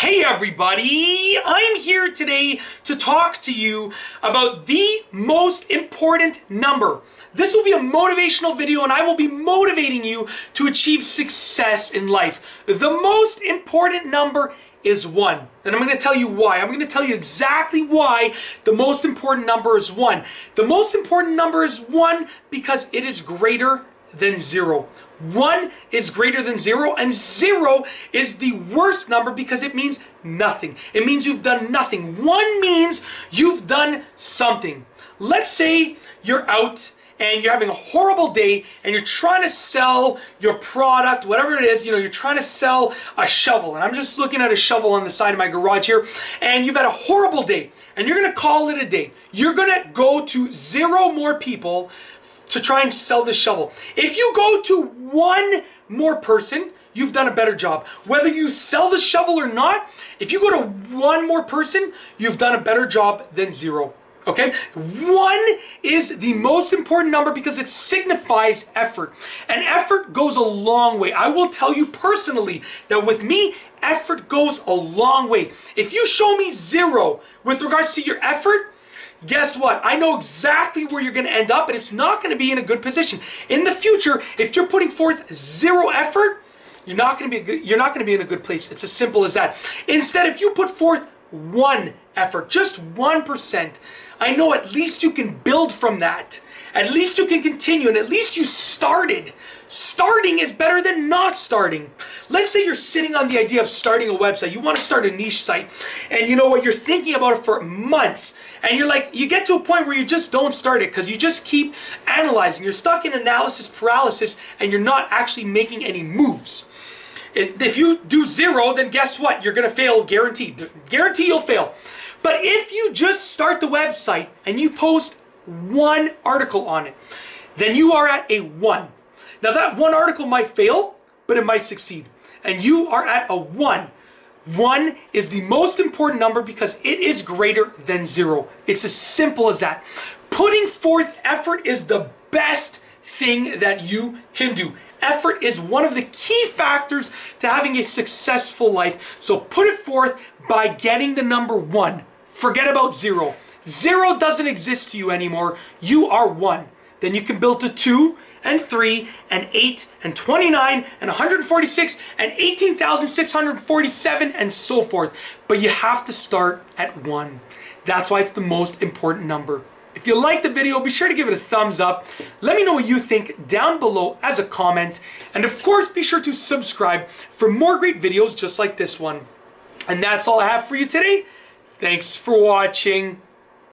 Hey everybody, I'm here today to talk to you about the most important number. This will be a motivational video and I will be motivating you to achieve success in life. The most important number is 1. And I'm going to tell you why. I'm going to tell you exactly why the most important number is 1. The most important number is 1 because it is greater than 0. 1 is greater than 0, and 0 is the worst number because it means nothing. It means you've done nothing. 1 means you've done something. Let's say you're out and you're having a horrible day and you're trying to sell your product, whatever it is, you're trying to sell a shovel. And I'm just looking at a shovel on the side of my garage here, and you've had a horrible day and you're going to call it a day. You're going to go to 0 more people to try and sell this shovel. If you go to 1 more person, you've done a better job. Whether you sell the shovel or not, if you go to 1 more person, you've done a better job than 0. Okay? 1 is the most important number because it signifies effort. And effort goes a long way. I will tell you personally that with me, effort goes a long way. If you show me 0 with regards to your effort, guess what? I know exactly where you're going to end up, and it's not going to be in a good position. In the future, if you're putting forth 0 effort, you're not going to be in a good place. It's as simple as that. Instead, if you put forth 1 effort, just 1%, I know at least you can build from that. At least you can continue, and at least you started. Starting is better than not starting. Let's say you're sitting on the idea of starting a website. You want to start a niche site, and you know what? You're thinking about it for months, and you get to a point where you just don't start it because you just keep analyzing. You're stuck in analysis paralysis, and you're not actually making any moves. If you do 0, then guess what? You're going to fail, guaranteed. Guarantee you'll fail. But if you just start the website and you post 1 article on it, then you are at a 1. Now that 1 article might fail, but it might succeed. And you are at a 1. 1 is the most important number because it is greater than 0. It's as simple as that. Putting forth effort is the best thing that you can do. Effort is one of the key factors to having a successful life. So put it forth by getting the number 1. Forget about 0. 0 doesn't exist to you anymore. You are 1. Then you can build to 2 and 3 and 8 and 29 and 146 and 18,647 and so forth. But you have to start at 1. That's why it's the most important number. If you liked the video, be sure to give it a thumbs up. Let me know what you think down below as a comment. And of course, be sure to subscribe for more great videos just like this one. And that's all I have for you today. Thanks for watching.